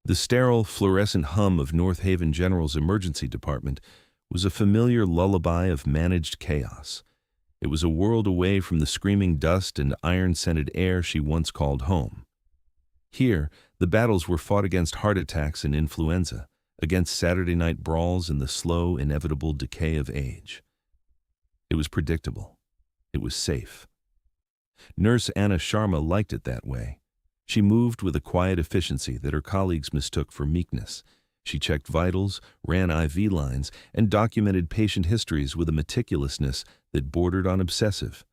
The sterile, fluorescent hum of North Haven General's emergency department was a familiar lullaby of managed chaos. It was a world away from the screaming dust and iron-scented air she once called home. Here, the battles were fought against heart attacks and influenza, against Saturday night brawls and the slow, inevitable decay of age. It was predictable. It was safe. Nurse Anna Sharma liked it that way. She moved with a quiet efficiency that her colleagues mistook for meekness. She checked vitals, ran IV lines, and documented patient histories with a meticulousness that bordered on obsessive.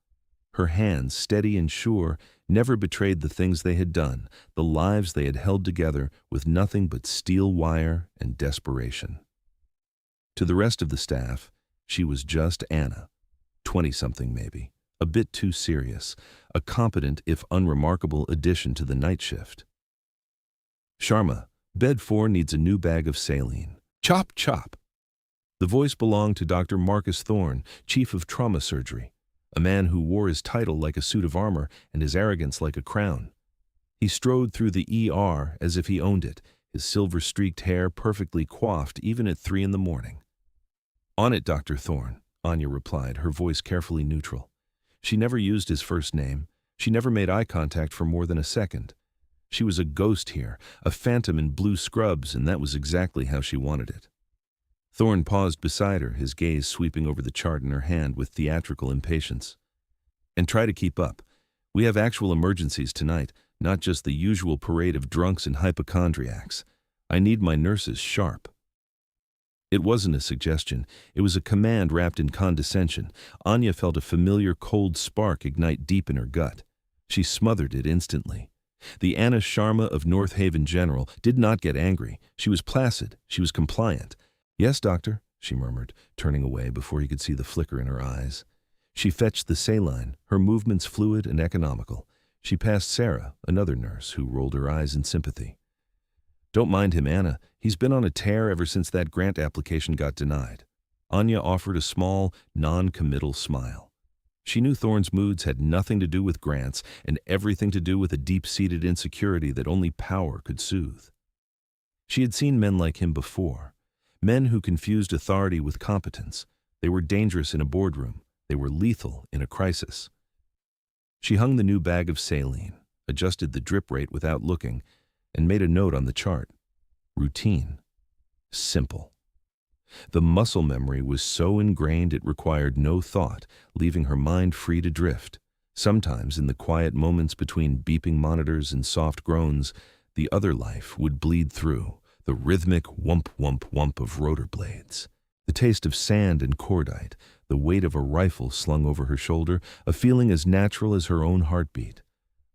Her hands, steady and sure, never betrayed the things they had done, the lives they had held together with nothing but steel wire and desperation. To the rest of the staff, she was just Anna, 20-something maybe, a bit too serious, a competent if unremarkable addition to the night shift. "Sharma, bed 4 needs a new bag of saline. Chop, chop!" The voice belonged to Dr. Marcus Thorne, chief of trauma surgery, a man who wore his title like a suit of armor and his arrogance like a crown. He strode through the ER as if he owned it, his silver-streaked hair perfectly coiffed even at 3 in the morning. "On it, Dr. Thorne," Anya replied, her voice carefully neutral. She never used his first name. She never made eye contact for more than a second. She was a ghost here, a phantom in blue scrubs, and that was exactly how she wanted it. Thorne paused beside her, his gaze sweeping over the chart in her hand with theatrical impatience. "And try to keep up. We have actual emergencies tonight, not just the usual parade of drunks and hypochondriacs. I need my nurses sharp." It wasn't a suggestion. It was a command wrapped in condescension. Anya felt a familiar cold spark ignite deep in her gut. She smothered it instantly. The Anna Sharma of North Haven General did not get angry. She was placid. She was compliant. "Yes, doctor," she murmured, turning away before he could see the flicker in her eyes. She fetched the saline, her movements fluid and economical. She passed Sarah, another nurse, who rolled her eyes in sympathy. "Don't mind him, Anna. He's been on a tear ever since that grant application got denied." Anya offered a small, non-committal smile. She knew Thorne's moods had nothing to do with grants and everything to do with a deep-seated insecurity that only power could soothe. She had seen men like him before, men who confused authority with competence. They were dangerous in a boardroom. They were lethal in a crisis. She hung the new bag of saline, adjusted the drip rate without looking, and made a note on the chart. Routine. Simple. The muscle memory was so ingrained it required no thought, leaving her mind free to drift. Sometimes, in the quiet moments between beeping monitors and soft groans, the other life would bleed through, the rhythmic whump, whump, whump of rotor blades. The taste of sand and cordite, the weight of a rifle slung over her shoulder, a feeling as natural as her own heartbeat.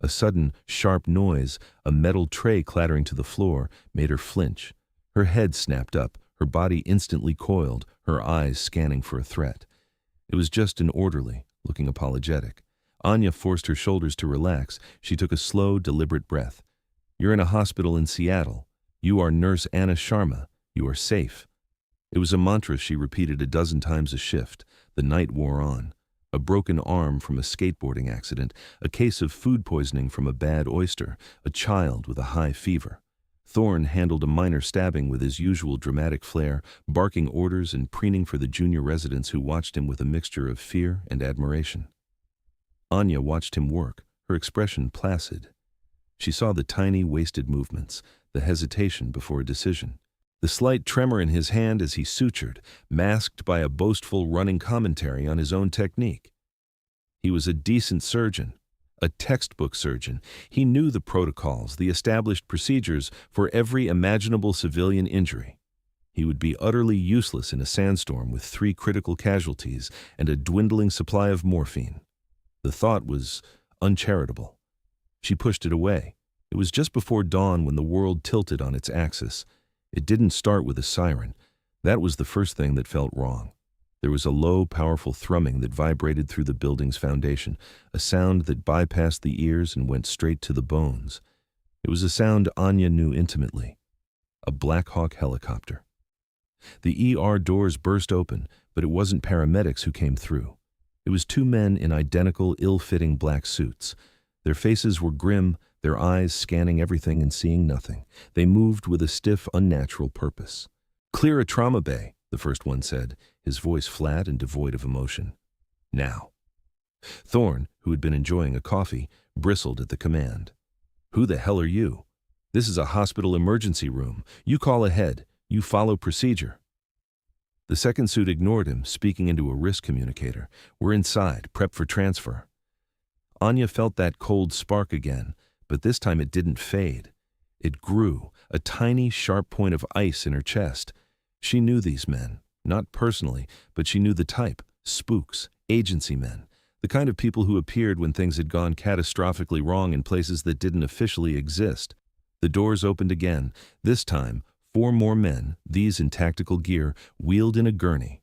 A sudden, sharp noise, a metal tray clattering to the floor, made her flinch. Her head snapped up, her body instantly coiled, her eyes scanning for a threat. It was just an orderly, looking apologetic. Anya forced her shoulders to relax. She took a slow, deliberate breath. "You're in a hospital in Seattle. You are Nurse Anna Sharma. You are safe." It was a mantra she repeated a dozen times a shift. The night wore on. A broken arm from a skateboarding accident, a case of food poisoning from a bad oyster, a child with a high fever. Thorne handled a minor stabbing with his usual dramatic flair, barking orders and preening for the junior residents who watched him with a mixture of fear and admiration. Anya watched him work, her expression placid. She saw the tiny, wasted movements, the hesitation before a decision, the slight tremor in his hand as he sutured, masked by a boastful running commentary on his own technique. He was a decent surgeon, a textbook surgeon. He knew the protocols, the established procedures for every imaginable civilian injury. He would be utterly useless in a sandstorm with 3 critical casualties and a dwindling supply of morphine. The thought was uncharitable. She pushed it away. It was just before dawn when the world tilted on its axis. It didn't start with a siren. That was the first thing that felt wrong. There was a low, powerful thrumming that vibrated through the building's foundation, a sound that bypassed the ears and went straight to the bones. It was a sound Anya knew intimately. A Black Hawk helicopter. The ER doors burst open, but it wasn't paramedics who came through. It was 2 men in identical, ill-fitting black suits. Their faces were grim, their eyes scanning everything and seeing nothing. They moved with a stiff, unnatural purpose. "Clear a trauma bay," the first one said, his voice flat and devoid of emotion. "Now." Thorne, who had been enjoying a coffee, bristled at the command. "Who the hell are you? This is a hospital emergency room. You call ahead. You follow procedure." The second suit ignored him, speaking into a wrist communicator. "We're inside, prep for transfer." Anya felt that cold spark again, but this time it didn't fade. It grew, a tiny, sharp point of ice in her chest. She knew these men, not personally, but she knew the type: spooks, agency men, the kind of people who appeared when things had gone catastrophically wrong in places that didn't officially exist. The doors opened again. This time, 4 more men, these in tactical gear, wheeled in a gurney.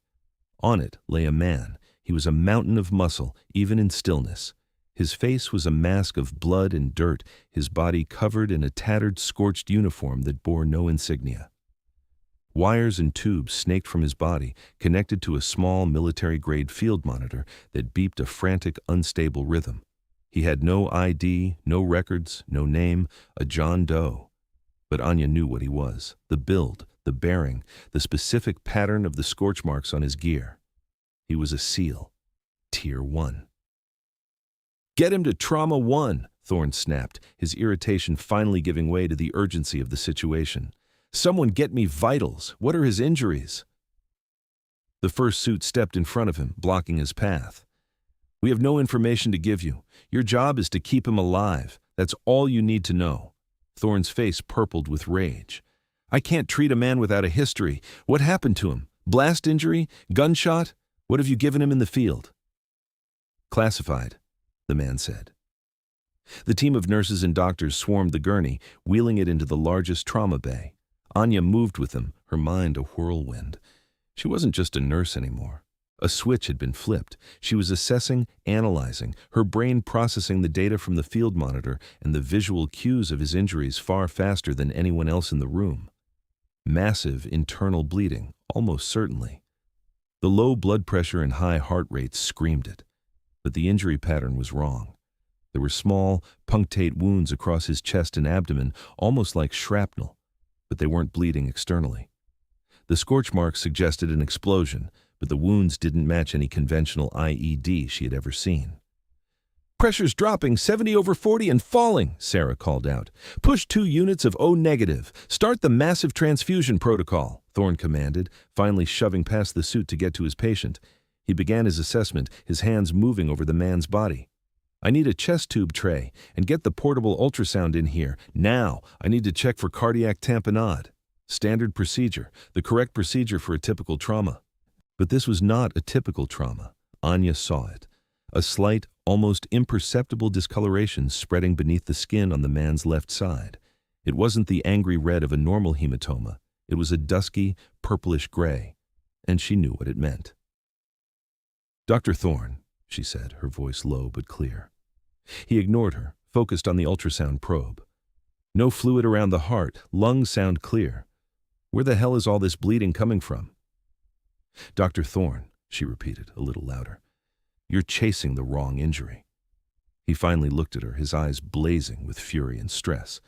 On it lay a man. He was a mountain of muscle, even in stillness. His face was a mask of blood and dirt, his body covered in a tattered, scorched uniform that bore no insignia. Wires and tubes snaked from his body, connected to a small military-grade field monitor that beeped a frantic, unstable rhythm. He had no ID, no records, no name, a John Doe. But Anya knew what he was: the build, the bearing, the specific pattern of the scorch marks on his gear. He was a SEAL, Tier 1. "Get him to Trauma 1, Thorne snapped, his irritation finally giving way to the urgency of the situation. "Someone get me vitals. What are his injuries?" The first suit stepped in front of him, blocking his path. "We have no information to give you. Your job is to keep him alive. That's all you need to know." Thorne's face purpled with rage. "I can't treat a man without a history. What happened to him? Blast injury? Gunshot? What have you given him in the field?" "Classified," the man said. The team of nurses and doctors swarmed the gurney, wheeling it into the largest trauma bay. Anya moved with them, her mind a whirlwind. She wasn't just a nurse anymore. A switch had been flipped. She was assessing, analyzing, her brain processing the data from the field monitor and the visual cues of his injuries far faster than anyone else in the room. Massive internal bleeding, almost certainly. The low blood pressure and high heart rates screamed it. But the injury pattern was wrong. There were small, punctate wounds across his chest and abdomen, almost like shrapnel, but they weren't bleeding externally. The scorch marks suggested an explosion, but the wounds didn't match any conventional IED she had ever seen. "Pressure's dropping, 70/40 and falling," Sarah called out. "Push 2 units of O negative. Start the massive transfusion protocol," Thorne commanded, finally shoving past the suit to get to his patient. He began his assessment, his hands moving over the man's body. "I need a chest tube tray, and get the portable ultrasound in here. Now, I need to check for cardiac tamponade. Standard procedure, the correct procedure for a typical trauma." But this was not a typical trauma. Anya saw it. A slight, almost imperceptible discoloration spreading beneath the skin on the man's left side. It wasn't the angry red of a normal hematoma. It was a dusky, purplish gray, and she knew what it meant. "Dr. Thorne," she said, her voice low but clear. He ignored her, focused on the ultrasound probe. "No fluid around the heart, lungs sound clear. Where the hell is all this bleeding coming from?" "Dr. Thorne," she repeated, a little louder, "you're chasing the wrong injury." He finally looked at her, his eyes blazing with fury and stress.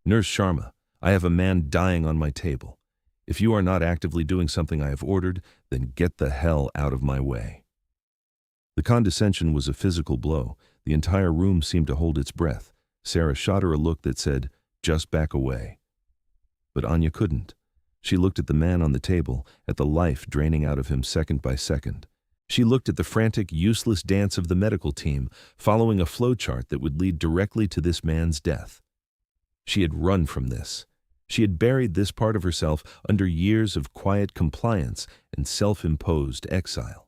"Nurse Sharma, I have a man dying on my table. If you are not actively doing something I have ordered, then get the hell out of my way." The condescension was a physical blow. The entire room seemed to hold its breath. Sarah shot her a look that said, "Just back away." But Anya couldn't. She looked at the man on the table, at the life draining out of him second by second. She looked at the frantic, useless dance of the medical team, following a flowchart that would lead directly to this man's death. She had run from this. She had buried this part of herself under years of quiet compliance and self-imposed exile.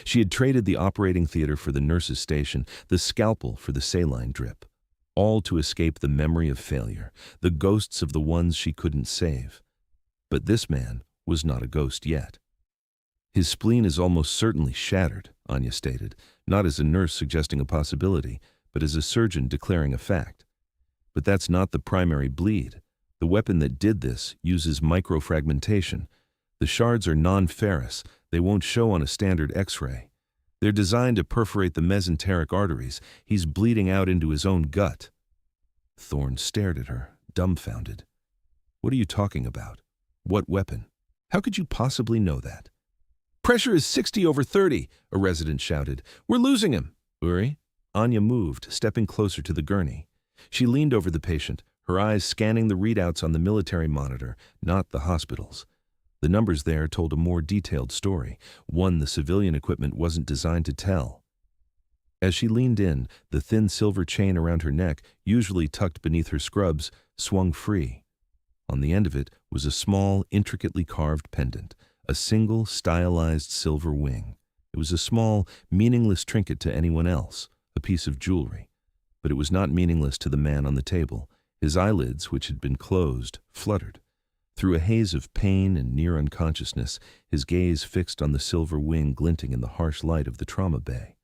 She had traded the operating theater for the nurse's station, the scalpel for the saline drip, all to escape the memory of failure, the ghosts of the ones she couldn't save. But this man was not a ghost yet. "His spleen is almost certainly shattered," Anya stated, not as a nurse suggesting a possibility, but as a surgeon declaring a fact. "But that's not the primary bleed. The weapon that did this uses microfragmentation. The shards are non-ferrous. They won't show on a standard X-ray. They're designed to perforate the mesenteric arteries. He's bleeding out into his own gut." Thorne stared at her, dumbfounded. "What are you talking about? What weapon? How could you possibly know that?" "Pressure is 60/30, a resident shouted. "We're losing him." "Uri?" Anya moved, stepping closer to the gurney. She leaned over the patient, her eyes scanning the readouts on the military monitor, not the hospital's. The numbers there told a more detailed story, one the civilian equipment wasn't designed to tell. As she leaned in, the thin silver chain around her neck, usually tucked beneath her scrubs, swung free. On the end of it was a small, intricately carved pendant, a single, stylized silver wing. It was a small, meaningless trinket to anyone else, a piece of jewelry. But it was not meaningless to the man on the table. His eyelids, which had been closed, fluttered. Through a haze of pain and near unconsciousness, his gaze fixed on the silver wing glinting in the harsh light of the trauma bay.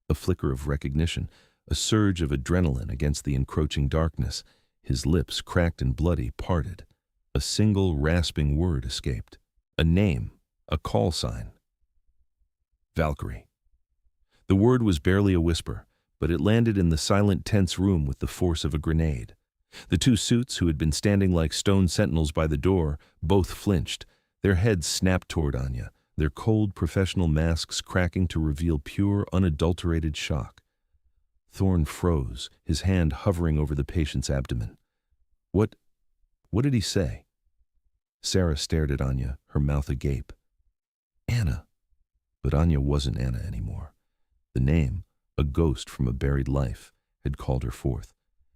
A flicker of recognition, a surge of adrenaline against the encroaching darkness. His lips, cracked and bloody, parted. A single rasping word escaped. A name, a call sign. Valkyrie. The word was barely a whisper, but it landed in the silent, tense room with the force of a grenade. The two suits, who had been standing like stone sentinels by the door, both flinched. Their heads snapped toward Anya, their cold, professional masks cracking to reveal pure, unadulterated shock. Thorne froze, his hand hovering over the patient's abdomen. What did he say?" Sarah stared at Anya, her mouth agape. "Anna." But Anya wasn't Anna anymore. The name, a ghost from a buried life, had called her forth.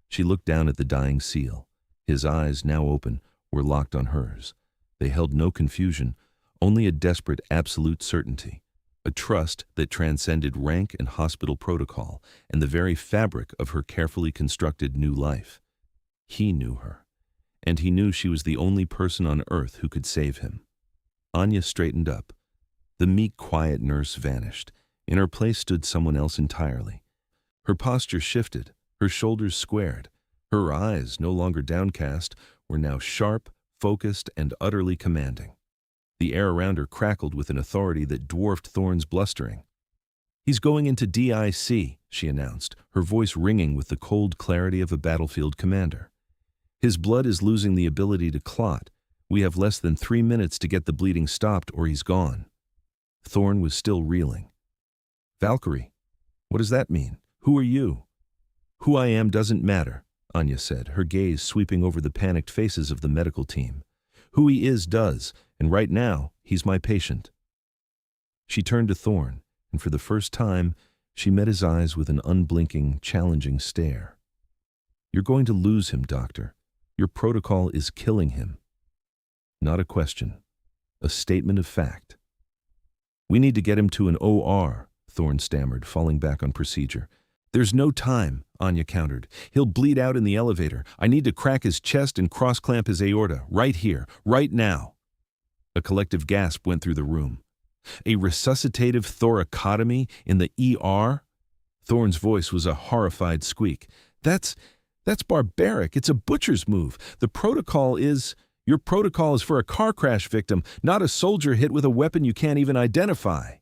She looked down at the dying seal. His eyes, now open, were locked on hers. They held no confusion, only a desperate, absolute certainty, a trust that transcended rank and hospital protocol and the very fabric of her carefully constructed new life. He knew her, and he knew she was the only person on earth who could save him. Anya straightened up. The meek, quiet nurse vanished. In her place stood someone else entirely. Her posture shifted, her shoulders squared. Her eyes, no longer downcast, were now sharp, focused, and utterly commanding. The air around her crackled with an authority that dwarfed Thorne's blustering. "He's going into DIC, she announced, her voice ringing with the cold clarity of a battlefield commander. "His blood is losing the ability to clot. We have less than 3 minutes to get the bleeding stopped or he's gone." Thorne was still reeling. "Valkyrie, what does that mean? Who are you?" "Who I am doesn't matter," Anya said, her gaze sweeping over the panicked faces of the medical team. "Who he is does, and right now, he's my patient." She turned to Thorne, and for the first time, she met his eyes with an unblinking, challenging stare. "You're going to lose him, doctor. Your protocol is killing him." Not a question, a statement of fact. "We need to get him to an OR, Thorne stammered, falling back on procedure. "There's no time," Anya countered. "He'll bleed out in the elevator. I need to crack his chest and cross-clamp his aorta, right here, right now." A collective gasp went through the room. "A resuscitative thoracotomy in the ER?" Thorne's voice was a horrified squeak. That's barbaric. It's a butcher's move. Your protocol is for a car crash victim, not a soldier hit with a weapon you can't even identify."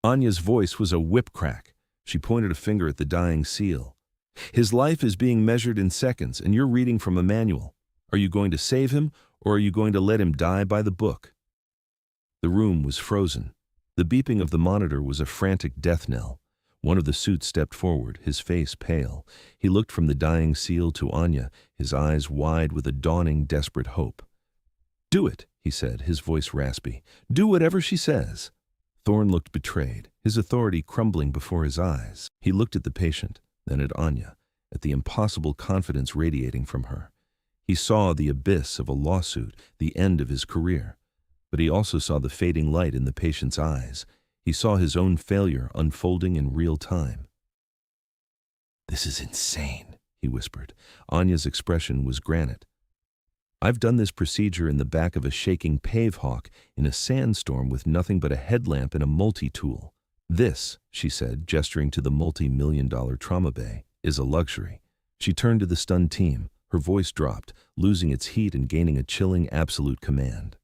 Anya's voice was a whip crack. She pointed a finger at the dying seal. "His life is being measured in seconds, and you're reading from a manual. Are you going to save him, or are you going to let him die by the book?" The room was frozen. The beeping of the monitor was a frantic death knell. One of the suits stepped forward, his face pale. He looked from the dying seal to Anya, his eyes wide with a dawning, desperate hope. "Do it," he said, his voice raspy. "Do whatever she says." Thorne looked betrayed, his authority crumbling before his eyes. He looked at the patient, then at Anya, at the impossible confidence radiating from her. He saw the abyss of a lawsuit, the end of his career. But he also saw the fading light in the patient's eyes. He saw his own failure unfolding in real time. "This is insane," he whispered. Anya's expression was granite. "I've done this procedure in the back of a shaking pavehawk in a sandstorm with nothing but a headlamp and a multi-tool. This," she said, gesturing to the multi-million-dollar trauma bay, "is a luxury." She turned to the stunned team. Her voice dropped, losing its heat and gaining a chilling absolute command.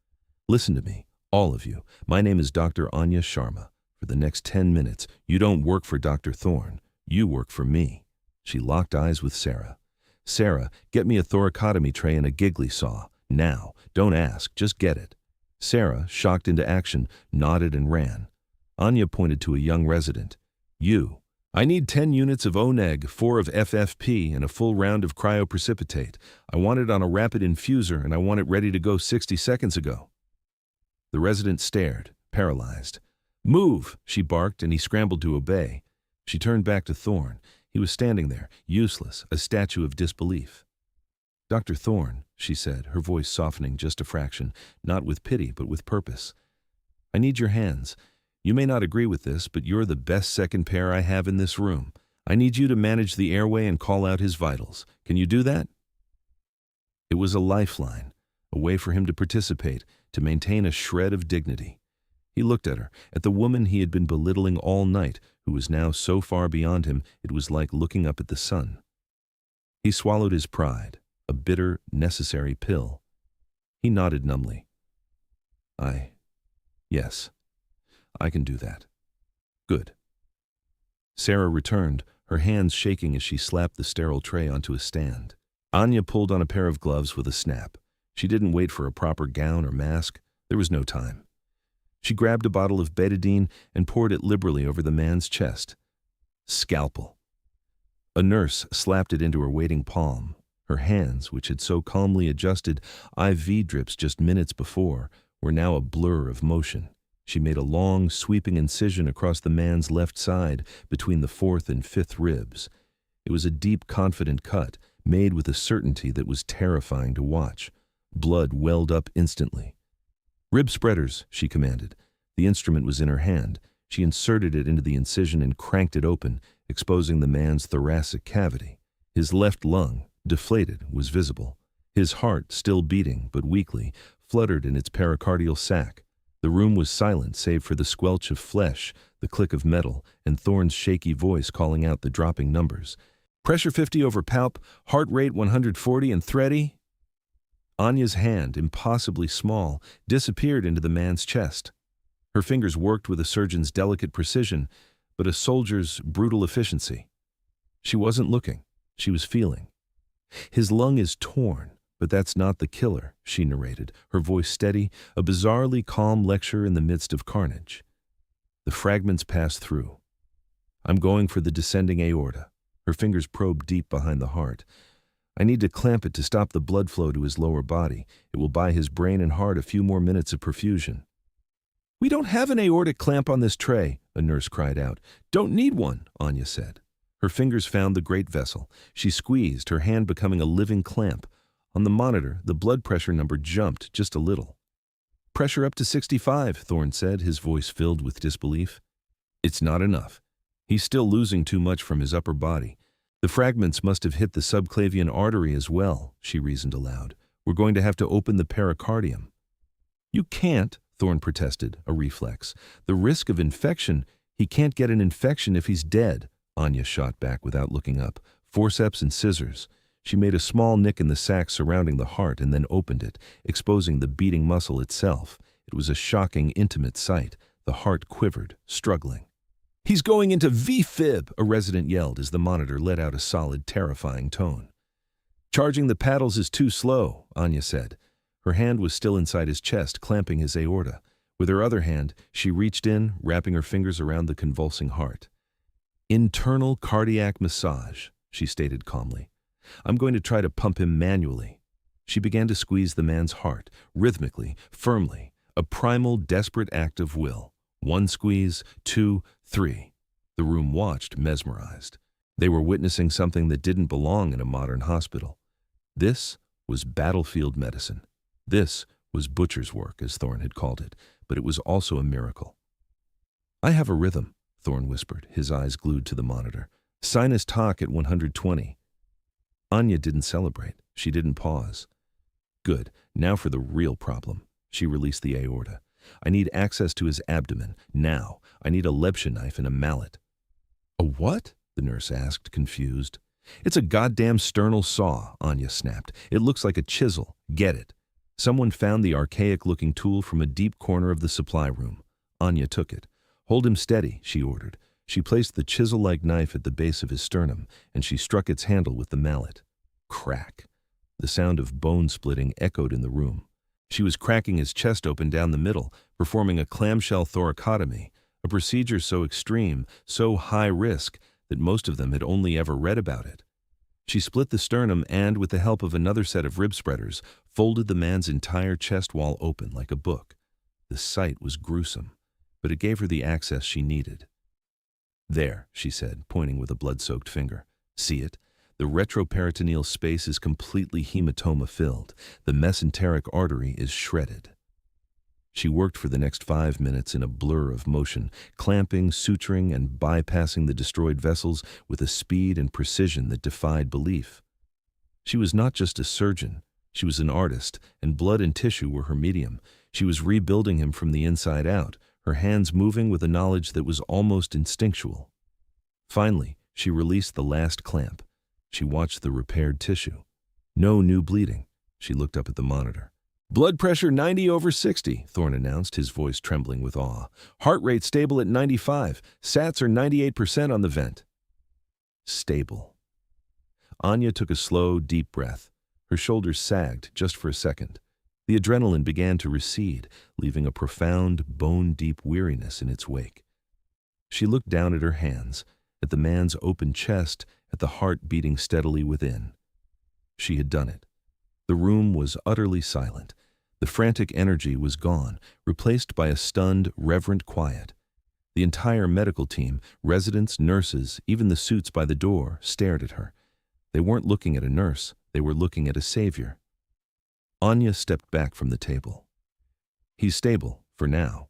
"Listen to me, all of you. My name is Dr. Anya Sharma. For the next 10 minutes, you don't work for Dr. Thorne. You work for me. She locked eyes with Sarah. Sarah, get me a thoracotomy tray and a giggly saw. Now. Don't ask, just get it. Sarah, shocked into action, nodded and ran. Anya pointed to a young resident. You. I need 10 units of ONEG, 4 of FFP, and a full round of cryoprecipitate. I want it on a rapid infuser, and I want it ready to go 60 seconds ago. The resident stared, paralyzed. Move, she barked, and he scrambled to obey. She turned back to Thorne. He was standing there, useless, a statue of disbelief. Dr. Thorne, she said, her voice softening just a fraction, not with pity, but with purpose. I need your hands. You may not agree with this, but you're the best second pair I have in this room. I need you to manage the airway and call out his vitals. Can you do that? It was a lifeline, a way for him to participate, to maintain a shred of dignity. He looked at her, at the woman he had been belittling all night, who was now so far beyond him it was like looking up at the sun. He swallowed his pride, a bitter, necessary pill. He nodded numbly. Yes. I can do that. Good. Sarah returned, her hands shaking as she slapped the sterile tray onto a stand. Anya pulled on a pair of gloves with a snap. She didn't wait for a proper gown or mask. There was no time. She grabbed a bottle of betadine and poured it liberally over the man's chest. Scalpel. A nurse slapped it into her waiting palm. Her hands, which had so calmly adjusted IV drips just minutes before, were now a blur of motion. She made a long, sweeping incision across the man's left side between the 4th and 5th ribs. It was a deep, confident cut, made with a certainty that was terrifying to watch. Blood welled up instantly. Rib spreaders, she commanded. The instrument was in her hand. She inserted it into the incision and cranked it open, exposing the man's thoracic cavity. His left lung, deflated, was visible. His heart, still beating, but weakly, fluttered in its pericardial sac. The room was silent save for the squelch of flesh, the click of metal, and Thorne's shaky voice calling out the dropping numbers. Pressure 50 over palp, heart rate 140 and thready. Anya's hand, impossibly small, disappeared into the man's chest. Her fingers worked with a surgeon's delicate precision, but a soldier's brutal efficiency. She wasn't looking. She was feeling. His lung is torn. But that's not the killer, she narrated, her voice steady, a bizarrely calm lecture in the midst of carnage. The fragments passed through. I'm going for the descending aorta. Her fingers probed deep behind the heart. I need to clamp it to stop the blood flow to his lower body. It will buy his brain and heart a few more minutes of perfusion. We don't have an aortic clamp on this tray, a nurse cried out. Don't need one, Anya said. Her fingers found the great vessel. She squeezed, her hand becoming a living clamp. On the monitor, the blood pressure number jumped just a little. Pressure up to 65, Thorne said, his voice filled with disbelief. It's not enough. He's still losing too much from his upper body. The fragments must have hit the subclavian artery as well, she reasoned aloud. We're going to have to open the pericardium. You can't, Thorne protested, a reflex. The risk of infection. He can't get an infection if he's dead, Anya shot back without looking up. Forceps and scissors. She made a small nick in the sac surrounding the heart and then opened it, exposing the beating muscle itself. It was a shocking, intimate sight. The heart quivered, struggling. He's going into V-fib, a resident yelled as the monitor let out a solid, terrifying tone. Charging the paddles is too slow, Anya said. Her hand was still inside his chest, clamping his aorta. With her other hand, she reached in, wrapping her fingers around the convulsing heart. Internal cardiac massage, she stated calmly. I'm going to try to pump him manually. She began to squeeze the man's heart, rhythmically, firmly, a primal, desperate act of will. 1 squeeze, 2, 3. The room watched, mesmerized. They were witnessing something that didn't belong in a modern hospital. This was battlefield medicine. This was butcher's work, as Thorne had called it, but it was also a miracle. I have a rhythm, Thorne whispered, his eyes glued to the monitor. Sinus talk at 120. Anya didn't celebrate. She didn't pause. Good. Now for the real problem. She released the aorta. I need access to his abdomen. Now. I need a Lebsche knife and a mallet. A what? The nurse asked, confused. It's a goddamn sternal saw, Anya snapped. It looks like a chisel. Get it. Someone found the archaic-looking tool from a deep corner of the supply room. Anya took it. Hold him steady, she ordered. She placed the chisel-like knife at the base of his sternum, and she struck its handle with the mallet. Crack. The sound of bone splitting echoed in the room. She was cracking his chest open down the middle, performing a clamshell thoracotomy, a procedure so extreme, so high risk, that most of them had only ever read about it. She split the sternum and, with the help of another set of rib spreaders, folded the man's entire chest wall open like a book. The sight was gruesome, but it gave her the access she needed. There, she said, pointing with a blood-soaked finger. See it? The retroperitoneal space is completely hematoma-filled. The mesenteric artery is shredded. She worked for the next 5 minutes in a blur of motion, clamping, suturing, and bypassing the destroyed vessels with a speed and precision that defied belief. She was not just a surgeon. She was an artist, and blood and tissue were her medium. She was rebuilding him from the inside out, her hands moving with a knowledge that was almost instinctual. Finally, she released the last clamp. She watched the repaired tissue. No new bleeding. She looked up at the monitor. Blood pressure 90/60, Thorne announced, his voice trembling with awe. Heart rate stable at 95. Sats are 98% on the vent. Stable. Anya took a slow, deep breath. Her shoulders sagged just for a second. The adrenaline began to recede, leaving a profound, bone-deep weariness in its wake. She looked down at her hands, at the man's open chest, at the heart beating steadily within. She had done it. The room was utterly silent. The frantic energy was gone, replaced by a stunned, reverent quiet. The entire medical team, residents, nurses, even the suits by the door, stared at her. They weren't looking at a nurse, they were looking at a savior. Anya stepped back from the table. He's stable, for now.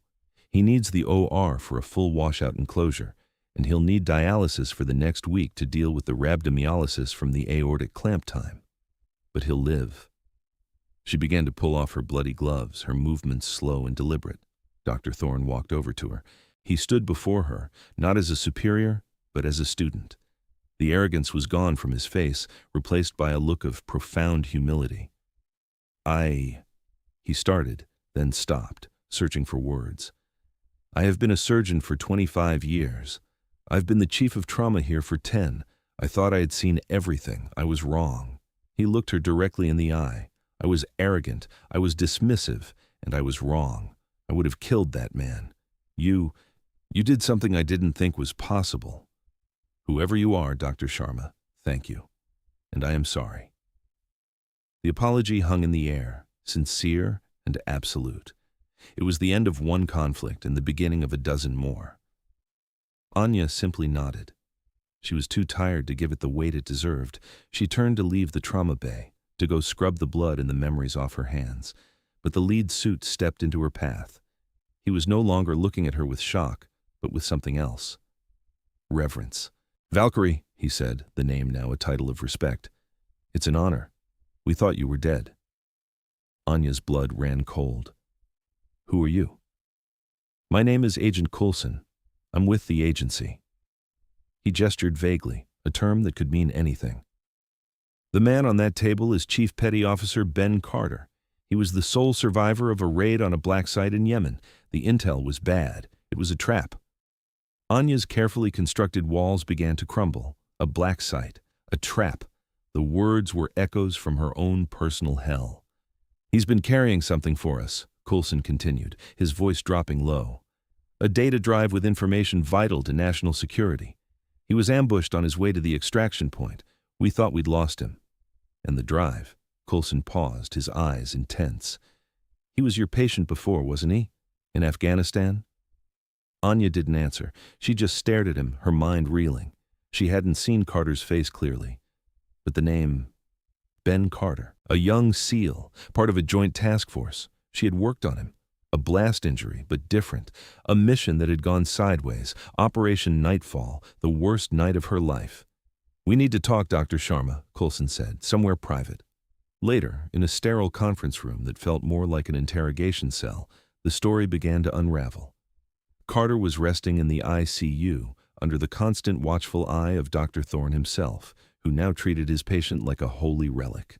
He needs the OR for a full washout enclosure, and he'll need dialysis for the next week to deal with the rhabdomyolysis from the aortic clamp time. But he'll live. She began to pull off her bloody gloves, her movements slow and deliberate. Dr. Thorne walked over to her. He stood before her, not as a superior, but as a student. The arrogance was gone from his face, replaced by a look of profound humility. He started, then stopped, searching for words. I have been a surgeon for 25 years. I've been the chief of trauma here for 10. I thought I had seen everything. I was wrong. He looked her directly in the eye. I was arrogant, I was dismissive, and I was wrong. I would have killed that man. You did something I didn't think was possible. Whoever you are, Dr. Sharma, thank you. And I am sorry. The apology hung in the air, sincere and absolute. It was the end of one conflict and the beginning of a dozen more. Anya simply nodded. She was too tired to give it the weight it deserved. She turned to leave the trauma bay, to go scrub the blood and the memories off her hands. But the lead suit stepped into her path. He was no longer looking at her with shock, but with something else. Reverence. Valkyrie, he said, the name now a title of respect. It's an honor. We thought you were dead. Anya's blood ran cold. Who are you? My name is Agent Coulson. I'm with the agency. He gestured vaguely, a term that could mean anything. The man on that table is Chief Petty Officer Ben Carter. He was the sole survivor of a raid on a black site in Yemen. The intel was bad. It was a trap. Anya's carefully constructed walls began to crumble. A black site. A trap. The words were echoes from her own personal hell. He's been carrying something for us, Coulson continued, his voice dropping low. A data drive with information vital to national security. He was ambushed on his way to the extraction point. We thought we'd lost him. And the drive. Coulson paused, his eyes intense. He was your patient before, wasn't he? In Afghanistan? Anya didn't answer. She just stared at him, her mind reeling. She hadn't seen Carter's face clearly. But the name, Ben Carter, a young SEAL, part of a joint task force. She had worked on him. A blast injury, but different. A mission that had gone sideways. Operation Nightfall, the worst night of her life. We need to talk, Dr. Sharma, Coulson said, somewhere private. Later, in a sterile conference room that felt more like an interrogation cell, the story began to unravel. Carter was resting in the ICU under the constant watchful eye of Dr. Thorne himself, who now treated his patient like a holy relic.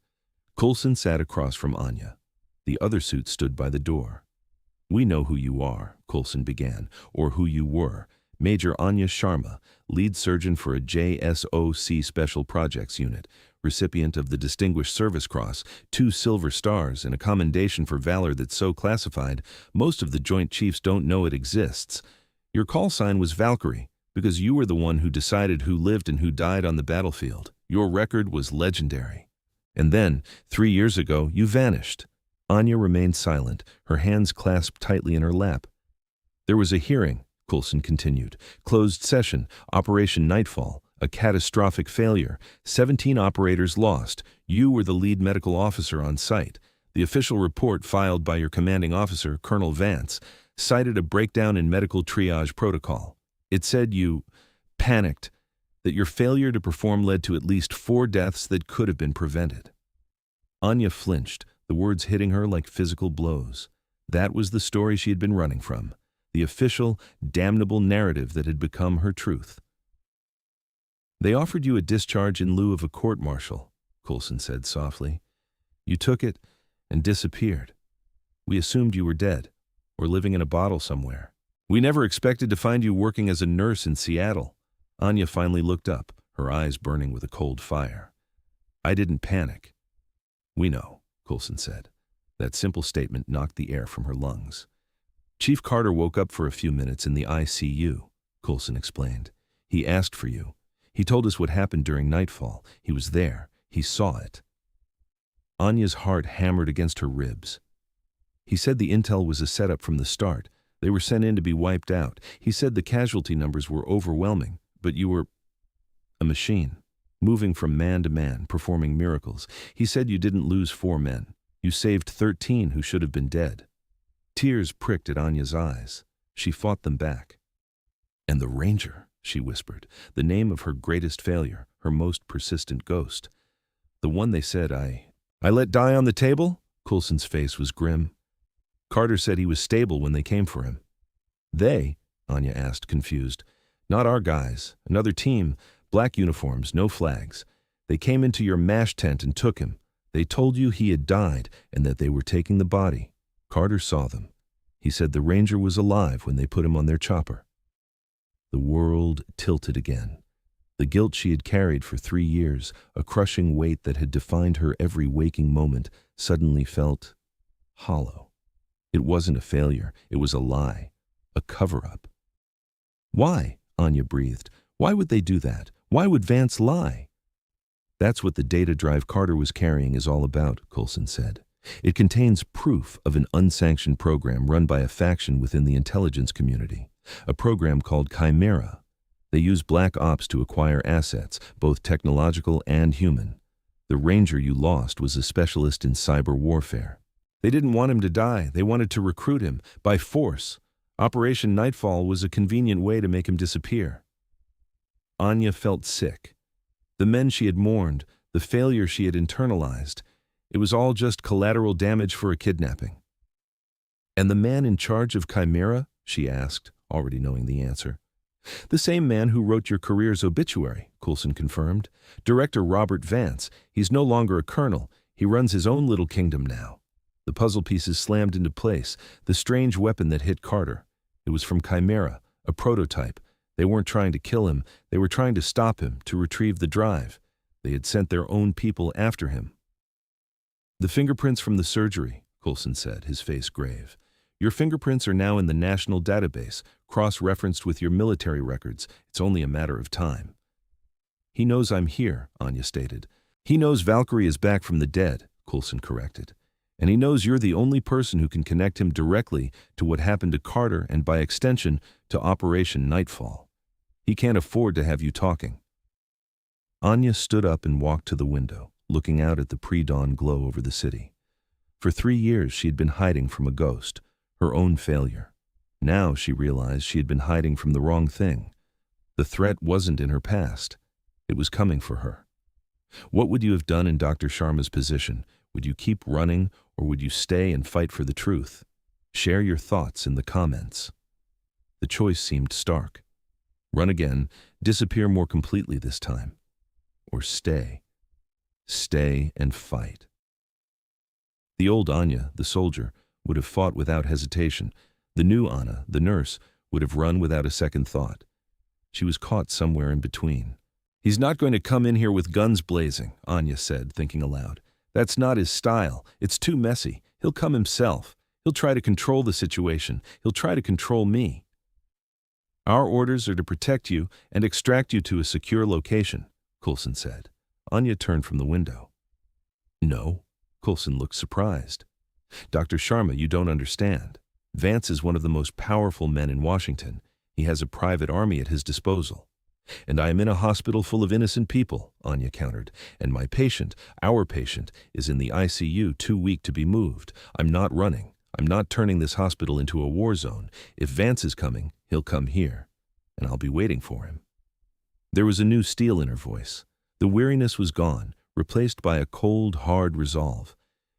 Coulson sat across from Anya. The other suit stood by the door. We know who you are, Coulson began, or who you were. Major Anya Sharma, lead surgeon for a JSOC Special Projects Unit, recipient of the Distinguished Service Cross, 2 Silver Stars, and a commendation for valor that's so classified, most of the Joint Chiefs don't know it exists. Your call sign was Valkyrie, because you were the one who decided who lived and who died on the battlefield. Your record was legendary. And then, 3 years ago, you vanished. Anya remained silent, her hands clasped tightly in her lap. There was a hearing, Coulson continued. Closed session, Operation Nightfall, a catastrophic failure. 17 operators lost. You were the lead medical officer on site. The official report filed by your commanding officer, Colonel Vance, cited a breakdown in medical triage protocol. It said you panicked, that your failure to perform led to at least 4 deaths that could have been prevented. Anya flinched, the words hitting her like physical blows. That was the story she had been running from, the official, damnable narrative that had become her truth. They offered you a discharge in lieu of a court-martial, Coulson said softly. You took it and disappeared. We assumed you were dead, or living in a bottle somewhere. We never expected to find you working as a nurse in Seattle. Anya finally looked up, her eyes burning with a cold fire. I didn't panic. We know, Coulson said. That simple statement knocked the air from her lungs. Chief Carter woke up for a few minutes in the ICU, Coulson explained. He asked for you. He told us what happened during nightfall. He was there. He saw it. Anya's heart hammered against her ribs. He said the intel was a setup from the start. They were sent in to be wiped out. He said the casualty numbers were overwhelming, but you were a machine, moving from man to man, performing miracles. He said you didn't lose 4 men. You saved 13 who should have been dead. Tears pricked at Anya's eyes. She fought them back. And the Ranger, she whispered, the name of her greatest failure, her most persistent ghost. The one they said I let die on the table? Coulson's face was grim. Carter said he was stable when they came for him. They? Anya asked, confused. Not our guys. Another team. Black uniforms, no flags. They came into your MASH tent and took him. They told you he had died and that they were taking the body. Carter saw them. He said the Ranger was alive when they put him on their chopper. The world tilted again. The guilt she had carried for 3 years, a crushing weight that had defined her every waking moment, suddenly felt hollow. It wasn't a failure. It was a lie. A cover-up. Why? Anya breathed. Why would they do that? Why would Vance lie? That's what the data drive Carter was carrying is all about, Coulson said. It contains proof of an unsanctioned program run by a faction within the intelligence community, a program called Chimera. They use black ops to acquire assets, both technological and human. The Ranger you lost was a specialist in cyber warfare. They didn't want him to die. They wanted to recruit him by force. Operation Nightfall was a convenient way to make him disappear. Anya felt sick. The men she had mourned, the failure she had internalized, it was all just collateral damage for a kidnapping. And the man in charge of Chimera? She asked, already knowing the answer. The same man who wrote your career's obituary, Coulson confirmed. Director Robert Vance. He's no longer a colonel. He runs his own little kingdom now. The puzzle pieces slammed into place, the strange weapon that hit Carter. It was from Chimera, a prototype. They weren't trying to kill him. They were trying to stop him, to retrieve the drive. They had sent their own people after him. The fingerprints from the surgery, Coulson said, his face grave. Your fingerprints are now in the national database, cross-referenced with your military records. It's only a matter of time. He knows I'm here, Anya stated. He knows Valkyrie is back from the dead, Coulson corrected. And he knows you're the only person who can connect him directly to what happened to Carter and, by extension, to Operation Nightfall. He can't afford to have you talking. Anya stood up and walked to the window, looking out at the pre-dawn glow over the city. For 3 years she had been hiding from a ghost, her own failure. Now she realized she had been hiding from the wrong thing. The threat wasn't in her past. It was coming for her. What would you have done in Dr. Sharma's position? Would you keep running, or would you stay and fight for the truth? Share your thoughts in the comments. The choice seemed stark. Run again, disappear more completely this time. Or stay. Stay and fight. The old Anya, the soldier, would have fought without hesitation. The new Anna, the nurse, would have run without a second thought. She was caught somewhere in between. "He's not going to come in here with guns blazing," Anya said, thinking aloud. "That's not his style. It's too messy. He'll come himself. He'll try to control the situation. He'll try to control me." "Our orders are to protect you and extract you to a secure location," Coulson said. Anya turned from the window. "No." Coulson looked surprised. "Dr. Sharma, you don't understand. Vance is one of the most powerful men in Washington. He has a private army at his disposal. And I am in a hospital full of innocent people," Anya countered. "And my patient, our patient, is in the ICU, too weak to be moved. I'm not running. I'm not turning this hospital into a war zone. If Vance is coming, he'll come here. And I'll be waiting for him." There was a new steel in her voice. The weariness was gone, replaced by a cold, hard resolve.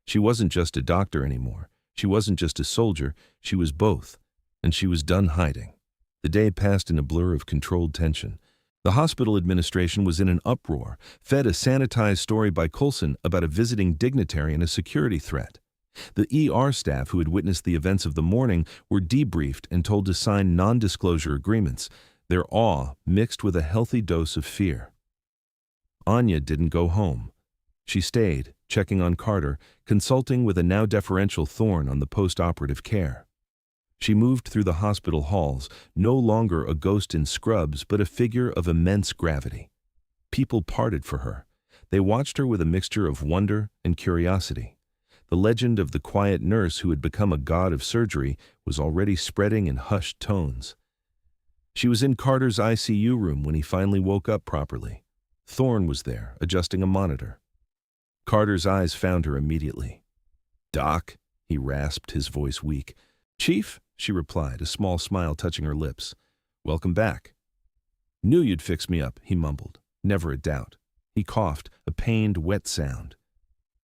She wasn't just a doctor anymore. She wasn't just a soldier. She was both. And she was done hiding. The day passed in a blur of controlled tension. The hospital administration was in an uproar, fed a sanitized story by Coulson about a visiting dignitary and a security threat. The ER staff who had witnessed the events of the morning were debriefed and told to sign non-disclosure agreements, their awe mixed with a healthy dose of fear. Anya didn't go home. She stayed, checking on Carter, consulting with a now deferential Thorne on the post-operative care. She moved through the hospital halls, no longer a ghost in scrubs, but a figure of immense gravity. People parted for her. They watched her with a mixture of wonder and curiosity. The legend of the quiet nurse who had become a god of surgery was already spreading in hushed tones. She was in Carter's ICU room when he finally woke up properly. Thorne was there, adjusting a monitor. Carter's eyes found her immediately. "Doc," he rasped, his voice weak. "Chief," she replied, a small smile touching her lips. "Welcome back." "Knew you'd fix me up," he mumbled. "Never a doubt." He coughed, a pained, wet sound.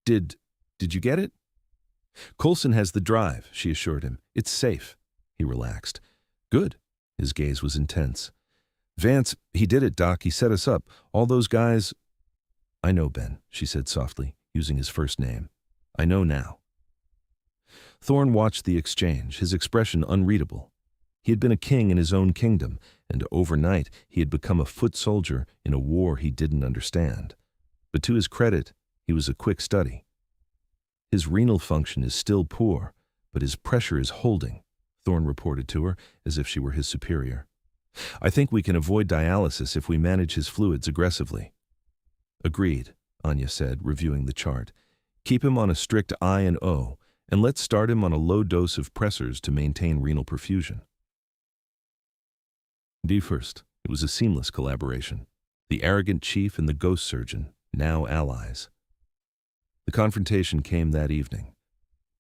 Did you get it?" "Coulson has the drive," she assured him. "It's safe." He relaxed. "Good." His gaze was intense. "Vance, he did it, Doc. He set us up. All those guys—" "I know, Ben," she said softly, using his first name. "I know now." Thorne watched the exchange, his expression unreadable. He had been a king in his own kingdom, and overnight he had become a foot soldier in a war he didn't understand. But to his credit, he was a quick study. "His renal function is still poor, but his pressure is holding," Thorne reported to her, as if she were his superior. "I think we can avoid dialysis if we manage his fluids aggressively." "Agreed," Anya said, reviewing the chart. "Keep him on a strict I and O, and let's start him on a low dose of pressors to maintain renal perfusion." First, it was a seamless collaboration. The arrogant chief and the ghost surgeon, now allies. The confrontation came that evening.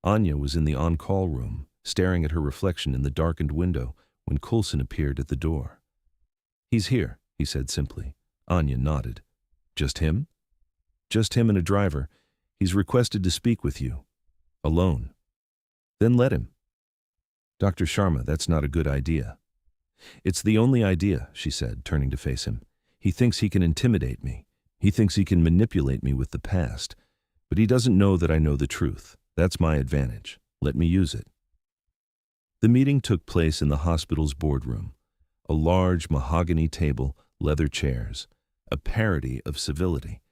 Anya was in the on-call room, staring at her reflection in the darkened window when Coulson appeared at the door. "He's here," he said simply. Anya nodded. "Just him?" "Just him and a driver. He's requested to speak with you. Alone." "Then let him." "Dr. Sharma, that's not a good idea." "It's the only idea," she said, turning to face him. "He thinks he can intimidate me. He thinks he can manipulate me with the past. But he doesn't know that I know the truth. That's my advantage. Let me use it." The meeting took place in the hospital's boardroom. A large mahogany table, leather chairs. A parody of civility.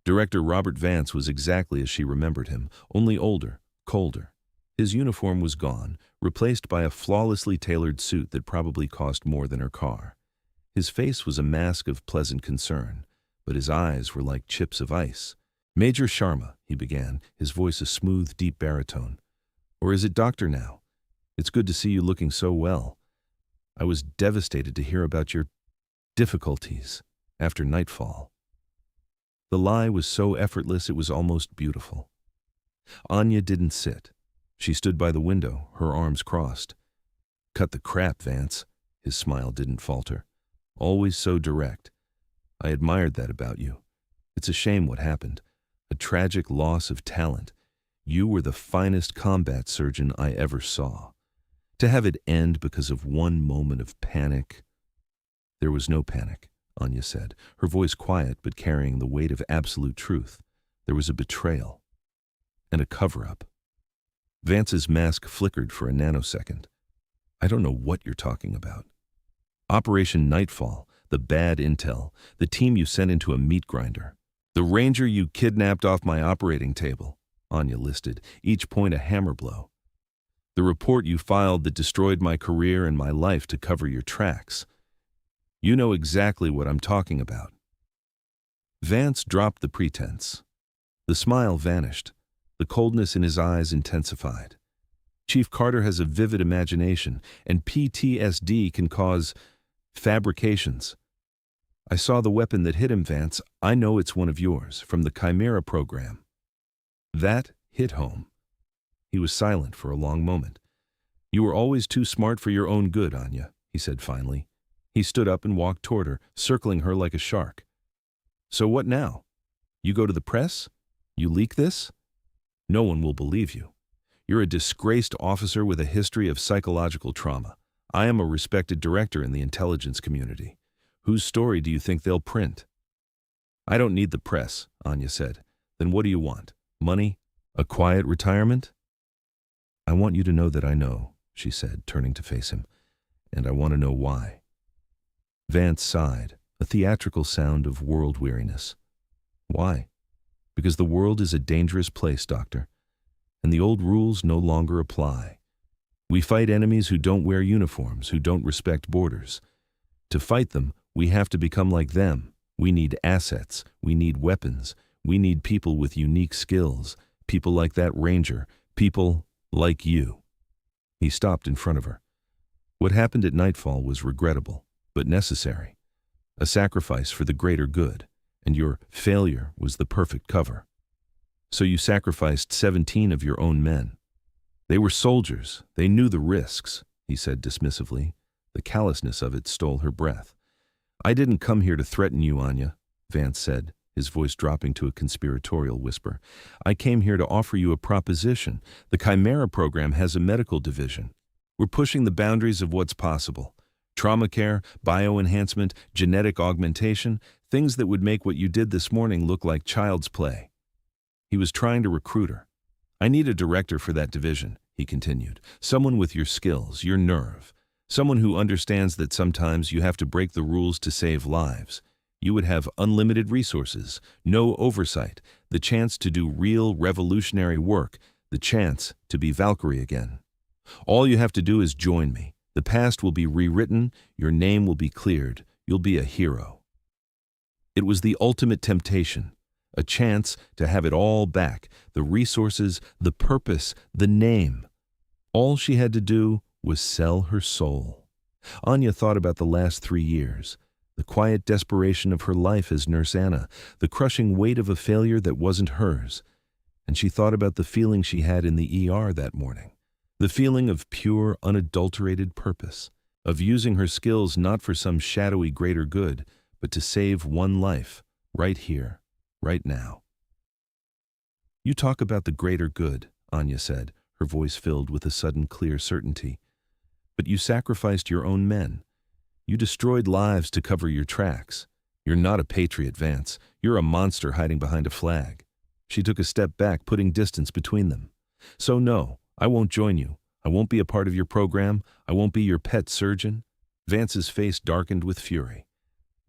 Director Robert Vance was exactly as she remembered him, only older, colder. His uniform was gone, replaced by a flawlessly tailored suit that probably cost more than her car. His face was a mask of pleasant concern, but his eyes were like chips of ice. "Major Sharma," he began, his voice a smooth, deep baritone. "Or is it doctor now? It's good to see you looking so well. I was devastated to hear about your difficulties after nightfall." The lie was so effortless it was almost beautiful. Anya didn't sit. She stood by the window, her arms crossed. "Cut the crap, Vance." His smile didn't falter. "Always so direct. I admired that about you. It's a shame what happened. A tragic loss of talent. You were the finest combat surgeon I ever saw. To have it end because of one moment of panic—" "There was no panic," Anya said, her voice quiet but carrying the weight of absolute truth. "There was a betrayal. And a cover-up." Vance's mask flickered for a nanosecond. I don't know what you're talking about. Operation Nightfall, the bad intel, the team you sent into a meat grinder. The ranger you kidnapped off my operating table, Anya listed, each point a hammer blow. The report you filed that destroyed my career and my life to cover your tracks. You know exactly what I'm talking about. Vance dropped the pretense. The smile vanished. The coldness in his eyes intensified. Chief Carter has a vivid imagination, and PTSD can cause fabrications. I saw the weapon that hit him, Vance. I know it's one of yours, from the Chimera program. That hit home. He was silent for a long moment. You were always too smart for your own good, Anya, he said finally. He stood up and walked toward her, circling her like a shark. So what now? You go to the press? You leak this? No one will believe you. You're a disgraced officer with a history of psychological trauma. I am a respected director in the intelligence community. Whose story do you think they'll print? I don't need the press, Anya said. Then what do you want? Money? A quiet retirement? I want you to know that I know, she said, turning to face him. And I want to know why. Vance sighed, a theatrical sound of world weariness. Why? Because the world is a dangerous place, Doctor. And the old rules no longer apply. We fight enemies who don't wear uniforms, who don't respect borders. To fight them, we have to become like them. We need assets. We need weapons. We need people with unique skills. People like that ranger. People like you. He stopped in front of her. What happened at Nightfall was regrettable, but necessary. A sacrifice for the greater good, and your failure was the perfect cover. So you sacrificed 17 of your own men. They were soldiers. They knew the risks, he said dismissively. The callousness of it stole her breath. I didn't come here to threaten you, Anya, Vance said, his voice dropping to a conspiratorial whisper. I came here to offer you a proposition. The Chimera program has a medical division. We're pushing the boundaries of what's possible. Trauma care, bioenhancement, genetic augmentation, things that would make what you did this morning look like child's play. He was trying to recruit her. I need a director for that division, he continued. Someone with your skills, your nerve. Someone who understands that sometimes you have to break the rules to save lives. You would have unlimited resources, no oversight, the chance to do real revolutionary work, the chance to be Valkyrie again. All you have to do is join me. The past will be rewritten, your name will be cleared, you'll be a hero. It was the ultimate temptation, a chance to have it all back, the resources, the purpose, the name. All she had to do was sell her soul. Anya thought about the last 3 years, the quiet desperation of her life as Nurse Anna, the crushing weight of a failure that wasn't hers. And she thought about the feeling she had in the ER that morning, the feeling of pure, unadulterated purpose, of using her skills not for some shadowy greater good, but to save one life, right here, right now. You talk about the greater good, Anya said, her voice filled with a sudden clear certainty. But you sacrificed your own men. You destroyed lives to cover your tracks. You're not a patriot, Vance. You're a monster hiding behind a flag. She took a step back, putting distance between them. So no, I won't join you. I won't be a part of your program. I won't be your pet surgeon. Vance's face darkened with fury.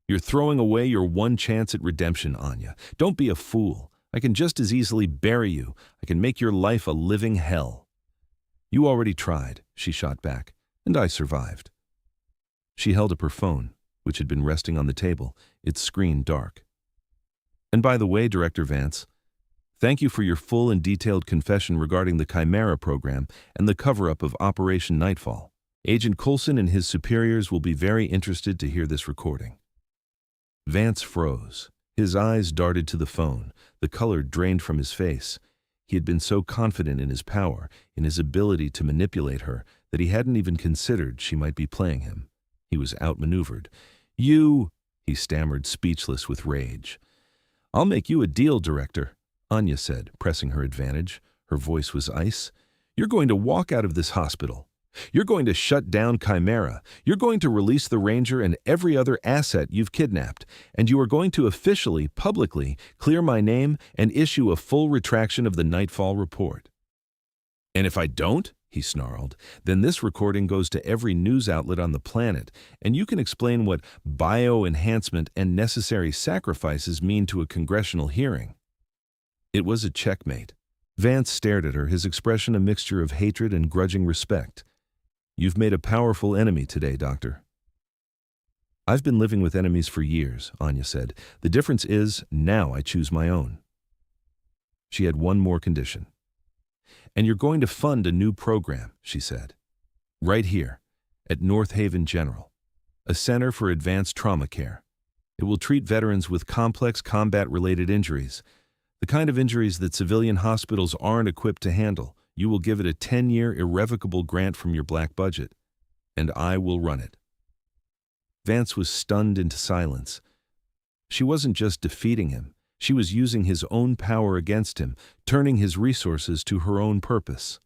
You're throwing away your one chance at redemption, Anya. Don't be a fool. I can just as easily bury you. I can make your life a living hell. You already tried, she shot back, and I survived. She held up her phone, which had been resting on the table, its screen dark. And by the way, Director Vance, thank you for your full and detailed confession regarding the Chimera program and the cover-up of Operation Nightfall. Agent Coulson and his superiors will be very interested to hear this recording. Vance froze. His eyes darted to the phone, the color drained from his face. He had been so confident in his power, in his ability to manipulate her, that he hadn't even considered she might be playing him. He was outmaneuvered. You, he stammered, speechless with rage. I'll make you a deal, Director, Anya said, pressing her advantage. Her voice was ice. You're going to walk out of this hospital. You're going to shut down Chimera. You're going to release the Ranger and every other asset you've kidnapped. And you are going to officially, publicly, clear my name and issue a full retraction of the Nightfall report. And if I don't, he snarled. Then this recording goes to every news outlet on the planet, and you can explain what bioenhancement and necessary sacrifices mean to a congressional hearing. It was a checkmate. Vance stared at her, his expression a mixture of hatred and grudging respect. You've made a powerful enemy today, Doctor. I've been living with enemies for years, Anya said. The difference is, now I choose my own. She had one more condition. And you're going to fund a new program, she said. Right here, at North Haven General, a center for advanced trauma care. It will treat veterans with complex combat-related injuries, the kind of injuries that civilian hospitals aren't equipped to handle. You will give it a 10-year irrevocable grant from your black budget, and I will run it. Vance was stunned into silence. She wasn't just defeating him. She was using his own power against him, turning his resources to her own purpose.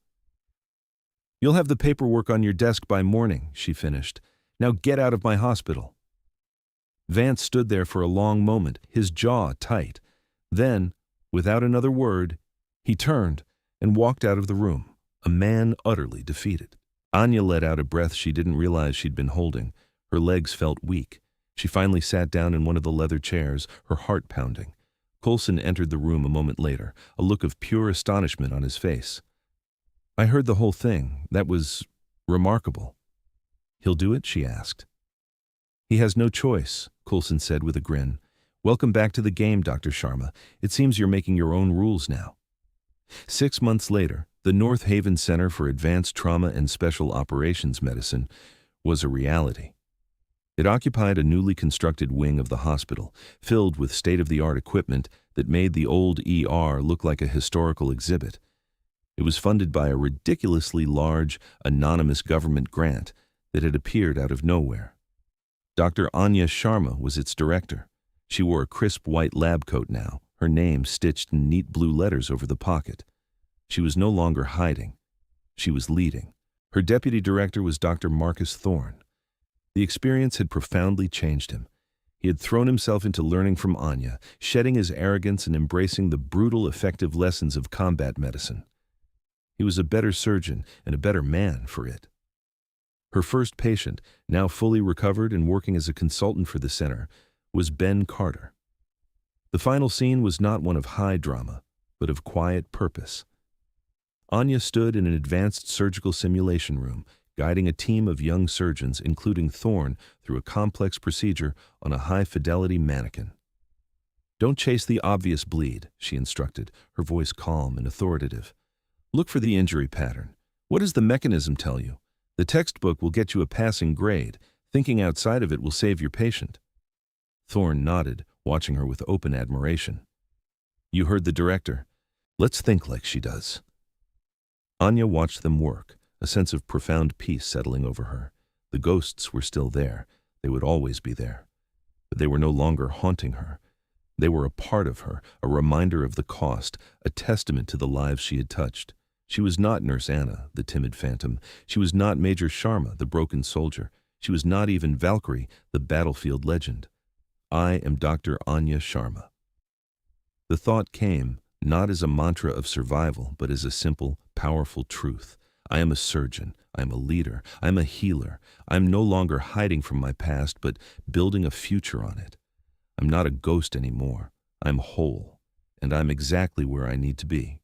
You'll have the paperwork on your desk by morning, she finished. Now get out of my hospital. Vance stood there for a long moment, his jaw tight. Then, without another word, he turned and walked out of the room, a man utterly defeated. Anya let out a breath she didn't realize she'd been holding. Her legs felt weak. She finally sat down in one of the leather chairs, her heart pounding. Coulson entered the room a moment later, a look of pure astonishment on his face. I heard the whole thing. That was remarkable. He'll do it? She asked. He has no choice, Coulson said with a grin. Welcome back to the game, Dr. Sharma. It seems you're making your own rules now. 6 months later, the North Haven Center for Advanced Trauma and Special Operations Medicine was a reality. It occupied a newly constructed wing of the hospital, filled with state-of-the-art equipment that made the old ER look like a historical exhibit. It was funded by a ridiculously large, anonymous government grant that had appeared out of nowhere. Dr. Anya Sharma was its director. She wore a crisp white lab coat now, her name stitched in neat blue letters over the pocket. She was no longer hiding. She was leading. Her deputy director was Dr. Marcus Thorne. The experience had profoundly changed him. He had thrown himself into learning from Anya, shedding his arrogance and embracing the brutal, effective lessons of combat medicine. He was a better surgeon and a better man for it. Her first patient, now fully recovered and working as a consultant for the center, was Ben Carter. The final scene was not one of high drama, but of quiet purpose. Anya stood in an advanced surgical simulation room, guiding a team of young surgeons, including Thorne, through a complex procedure on a high-fidelity mannequin. Don't chase the obvious bleed, she instructed, her voice calm and authoritative. Look for the injury pattern. What does the mechanism tell you? The textbook will get you a passing grade. Thinking outside of it will save your patient. Thorne nodded, watching her with open admiration. You heard the director. Let's think like she does. Anya watched them work, a sense of profound peace settling over her. The ghosts were still there. They would always be there. But they were no longer haunting her. They were a part of her, a reminder of the cost, a testament to the lives she had touched. She was not Nurse Anna, the timid phantom. She was not Major Sharma, the broken soldier. She was not even Valkyrie, the battlefield legend. I am Dr. Anya Sharma. The thought came, not as a mantra of survival, but as a simple, powerful truth. I am a surgeon. I am a leader. I am a healer. I am no longer hiding from my past, but building a future on it. I'm not a ghost anymore. I'm whole, and I'm exactly where I need to be.